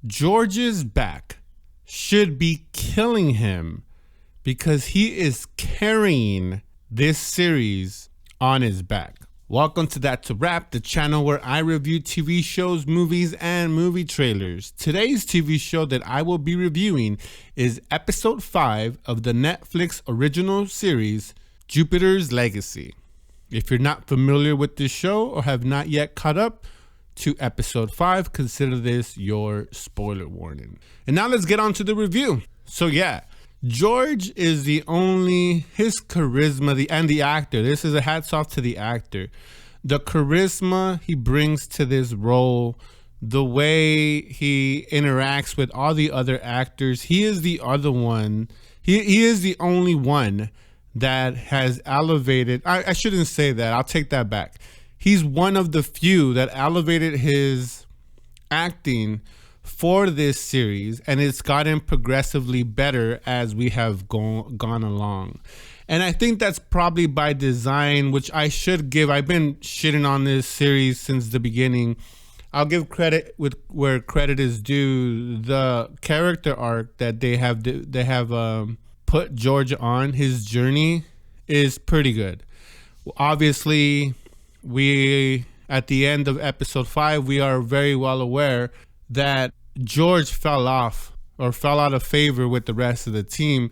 George is back. Should be killing him because he is carrying this series on his back. Welcome to That's a Wrap, the channel where I review TV shows, movies, and movie trailers. Today's TV show that I will be reviewing is episode 5 of the Netflix original series, Jupiter's Legacy. If you're not familiar with this show or have not yet caught up to episode 5, consider this your spoiler warning. And now let's get on to the review. So yeah, George is his charisma, and the actor. This is a hats off to the actor. The charisma he brings to this role, the way he interacts with all the other actors. He is the other one. He is the only one that has elevated. I shouldn't say that. I'll take that back. He's one of the few that elevated his acting for this series, and it's gotten progressively better as we have gone along. And I think that's probably by design, which I should give. I've been shitting on this series since the beginning. I'll give credit where credit is due. The character arc that they have put George on, his journey, is pretty good. Obviously, at the end of episode 5, we are very well aware that George fell out of favor with the rest of the team,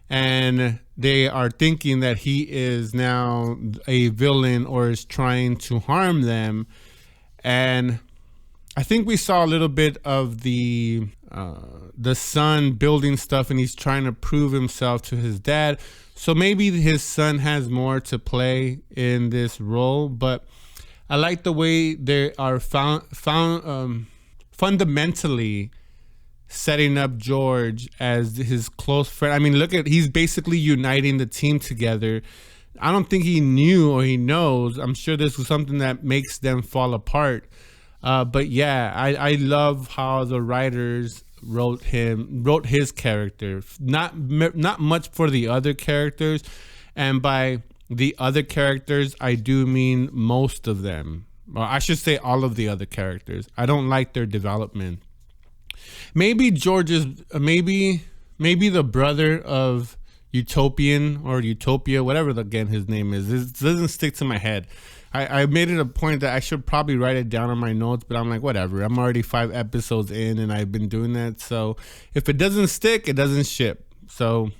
and they are thinking that he is now a villain or is trying to harm them. And I think we saw a little bit of the son building stuff, and he's trying to prove himself to his dad. So maybe his son has more to play in this role, but I like the way they are fundamentally setting up George as his close friend. I mean, he's basically uniting the team together. I don't think he knew or he knows. I'm sure this was something that makes them fall apart. But yeah, I love how the writers wrote his character. Not much for the other characters, and by the other characters, I do mean most of them. Or I should say all of the other characters. I don't like their development. Maybe George is maybe the brother of Utopian or Utopia, whatever his name is. It doesn't stick to my head. I made it a point that I should probably write it down on my notes, but I'm like, whatever. I'm already 5 episodes in and I've been doing that. So if it doesn't stick, it doesn't ship. So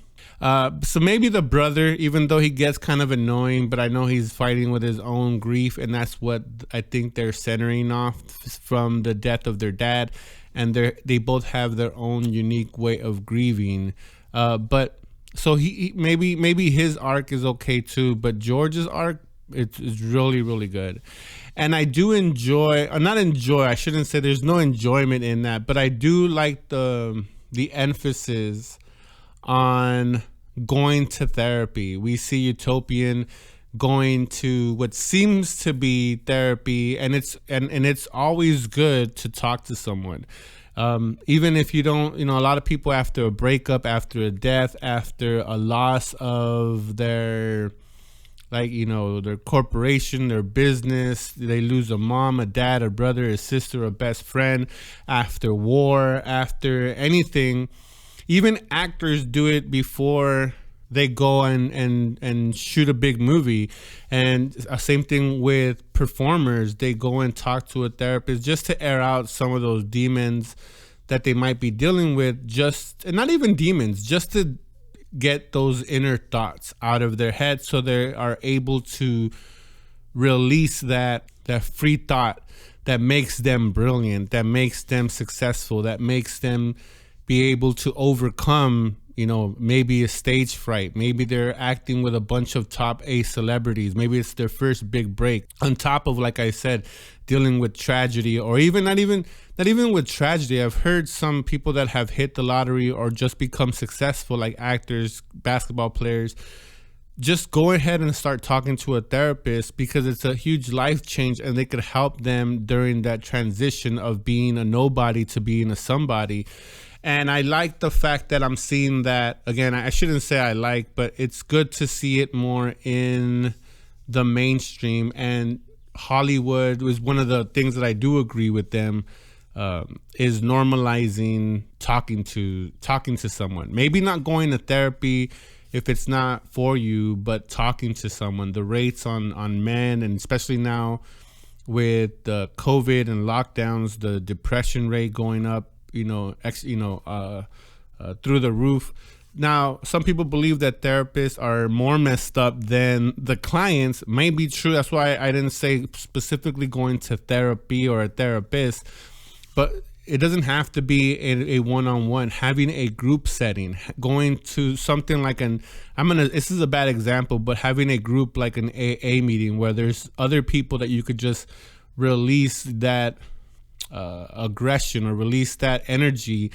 maybe the brother, even though he gets kind of annoying, but I know he's fighting with his own grief, and that's what I think they're centering off from the death of their dad, and they both have their own unique way of grieving. But so he maybe his arc is okay too, but George's arc, it's really, really good. And I do I shouldn't say there's no enjoyment in that, but I do like the emphasis on going to therapy. We see Utopian going to what seems to be therapy, and it's always good to talk to someone. Even if you don't, a lot of people after a breakup, after a death, after a loss of their corporation, their business, they lose a mom, a dad, a brother, a sister, a best friend, after war, after anything. Even actors do it before they go and shoot a big movie. And same thing with performers. They go and talk to a therapist just to air out some of those demons that they might be dealing with, and not even demons, just to get those inner thoughts out of their head so they are able to release that free thought that makes them brilliant, that makes them successful, that makes them be able to overcome, maybe a stage fright. Maybe they're acting with a bunch of top A celebrities. Maybe it's their first big break. On top of, like I said, dealing with tragedy, or even not even with tragedy. I've heard some people that have hit the lottery or just become successful, like actors, basketball players, just go ahead and start talking to a therapist because it's a huge life change, and they could help them during that transition of being a nobody to being a somebody. And I like the fact that I'm seeing that, again, I shouldn't say I like, but it's good to see it more in the mainstream. And Hollywood was one of the things that I do agree with them. is normalizing talking to someone. Maybe not going to therapy if it's not for you, but talking to someone. The rates on men, and especially now with the COVID and lockdowns, the depression rate going up, through the roof. Now, some people believe that therapists are more messed up than the clients. May be true. That's why I didn't say specifically going to therapy or a therapist, but it doesn't have to be a one-on-one. Having a group setting, going to something like this is a bad example, but having a group like an AA meeting where there's other people that you could just release that aggression or release that energy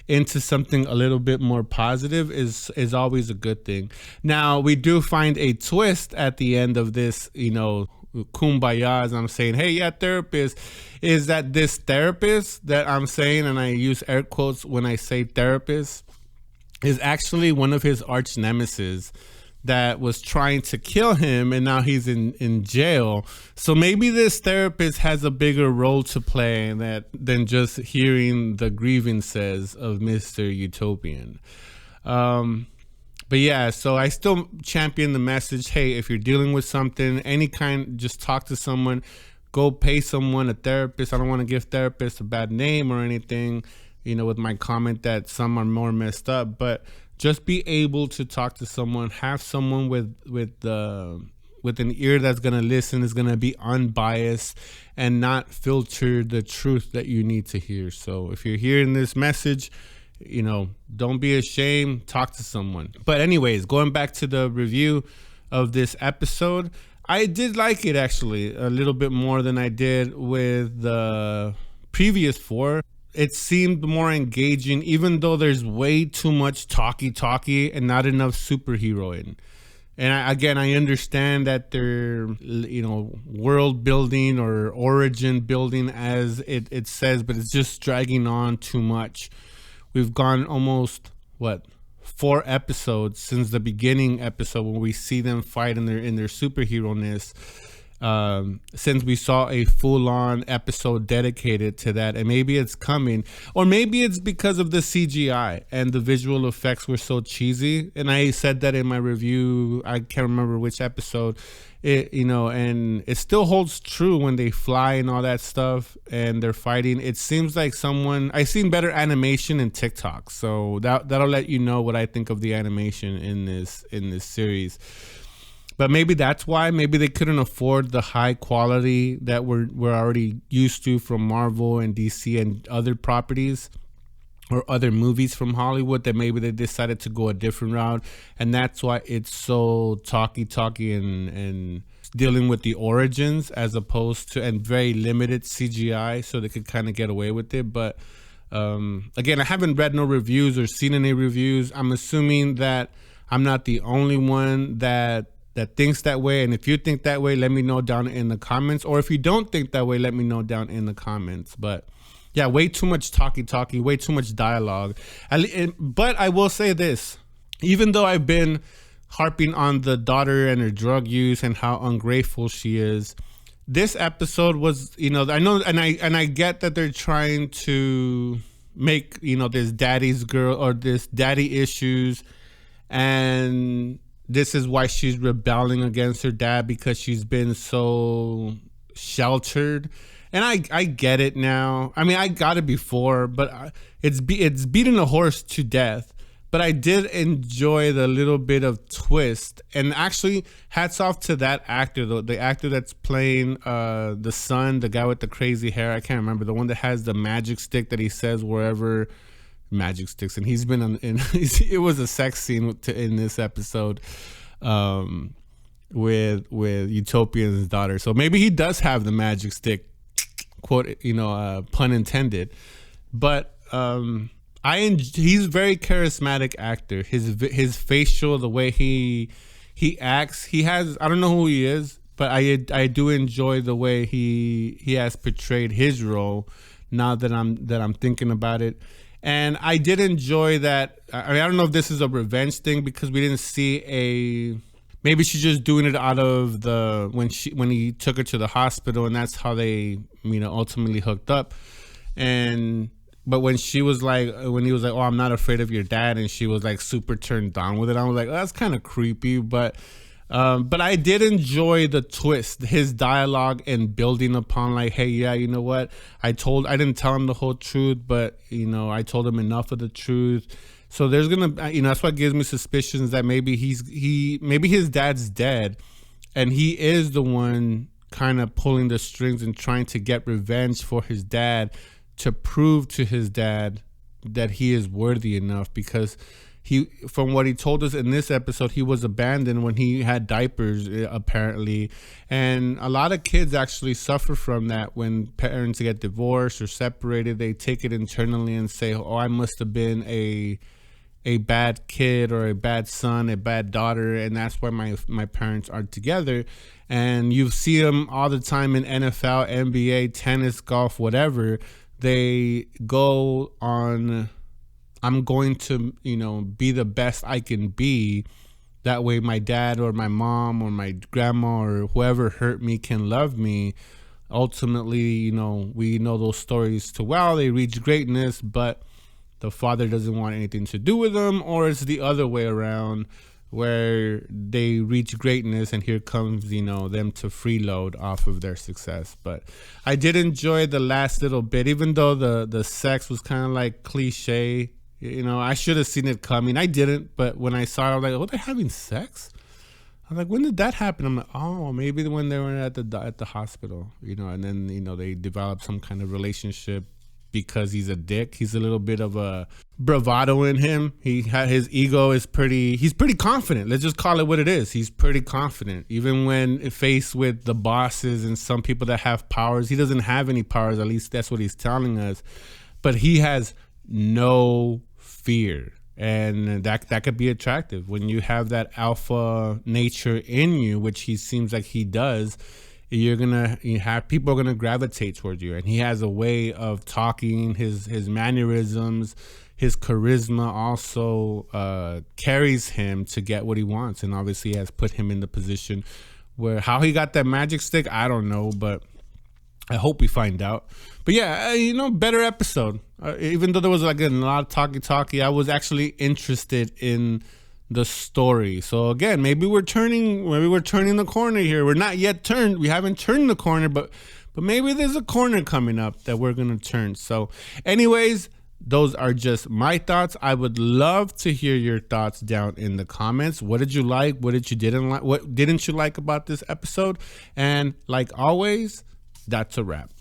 into something a little bit more positive is always a good thing. Now, we do find a twist at the end of this, kumbaya, as I'm saying, hey, yeah, therapist, is that this therapist that I'm saying, and I use air quotes when I say therapist, is actually one of his arch nemesis that was trying to kill him, and now he's in jail. So maybe this therapist has a bigger role to play in that than just hearing the grievances of Mr. Utopian. But yeah, so I still champion the message. Hey, if you're dealing with something, any kind, just talk to someone, go pay someone, a therapist. I don't want to give therapists a bad name or anything, with my comment that some are more messed up, but just be able to talk to someone, have someone with an ear that's going to listen, is going to be unbiased and not filter the truth that you need to hear. So if you're hearing this message, don't be ashamed, talk to someone. But anyways, going back to the review of this episode, I did like it actually a little bit more than I did with the previous 4. It seemed more engaging, even though there's way too much talky and not enough superheroing. And I understand that they're, world building or origin building as it says, but it's just dragging on too much. We've gone almost 4 episodes since the beginning episode when we see them fight in their superhero-ness. Since we saw a full-on episode dedicated to that, and maybe it's coming, or maybe it's because of the CGI and the visual effects were so cheesy. And I said that in my review, I can't remember which episode, and it still holds true when they fly and all that stuff and they're fighting. It seems like I've seen better animation in TikTok, so that'll let you know what I think of the animation in this series. But maybe that's why. Maybe they couldn't afford the high quality that we're already used to from Marvel and DC and other properties or other movies from Hollywood, that maybe they decided to go a different route. And that's why it's so talky and dealing with the origins as opposed to, and very limited CGI, so they could kind of get away with it. But again, I haven't read no reviews or seen any reviews. I'm assuming that I'm not the only one that thinks that way. And if you think that way, let me know down in the comments. Or if you don't think that way, let me know down in the comments. But yeah, way too much talky, way too much dialogue. But I will say this, even though I've been harping on the daughter and her drug use and how ungrateful she is, this episode was, I know, and I get that they're trying to make, this daddy's girl or this daddy issues, and this is why she's rebelling against her dad, because she's been so sheltered. And I get it now. I mean, I got it before, but it's beating a horse to death. But I did enjoy the little bit of twist. And actually, hats off to that actor, though, the actor that's playing the son, the guy with the crazy hair. I can't remember, the one that has the magic stick that he says wherever magic sticks, and he's been it was a sex scene in this episode with Utopian's daughter. So maybe he does have the magic stick, quote, pun intended. But he's a very charismatic actor. His facial, the way he acts, he has, I don't know who he is, but I do enjoy the way he has portrayed his role now that I'm thinking about it. And I did enjoy that. I mean, I don't know if this is a revenge thing, because we didn't see maybe she's just doing it out of when he took her to the hospital, and that's how they, ultimately hooked up. And but when she was like, when he was like, "Oh, I'm not afraid of your dad," and she was like super turned on with it, I was like, oh, that's kind of creepy. But I did enjoy the twist, his dialogue and building upon like, hey, yeah, you know what? I didn't tell him the whole truth, but I told him enough of the truth. So there's gonna, that's what gives me suspicions that maybe maybe his dad's dead, and he is the one kind of pulling the strings and trying to get revenge for his dad, to prove to his dad that he is worthy enough, because from what he told us in this episode, he was abandoned when he had diapers, apparently. And a lot of kids actually suffer from that. When parents get divorced or separated, they take it internally and say, oh, I must have been a bad kid or a bad son, a bad daughter, and that's why my parents are together. And you see them all the time in NFL, NBA, tennis, golf, whatever. They go on, I'm going to, be the best I can be. That way my dad or my mom or my grandma or whoever hurt me can love me. Ultimately, we know those stories too well. They reach greatness, but the father doesn't want anything to do with them, or it's the other way around, where they reach greatness and here comes, them to freeload off of their success. But I did enjoy the last little bit, even though the sex was kind of like cliche. I should have seen it coming. I didn't, but when I saw it, I was like, oh, they're having sex? I was like, when did that happen? I'm like, oh, maybe when they were at the hospital, and then, they developed some kind of relationship because he's a dick. He's a little bit of a bravado in him. His ego is he's pretty confident. Let's just call it what it is. He's pretty confident. Even when faced with the bosses and some people that have powers, he doesn't have any powers. At least that's what he's telling us. But he has no fear. And that could be attractive when you have that alpha nature in you, which he seems like he does. People are gonna gravitate towards you, and he has a way of talking. His mannerisms, his charisma also carries him to get what he wants, and obviously has put him in the position where, how he got that magic stick, I don't know, but I hope we find out. But yeah, better episode. Even though there was like a lot of talky, I was actually interested in the story. So again, maybe we're turning the corner here. We're not yet turned. We haven't turned the corner, but maybe there's a corner coming up that we're gonna turn. So anyways, those are just my thoughts. I would love to hear your thoughts down in the comments. What did you like? What didn't you like about this episode? And like always, that's a wrap.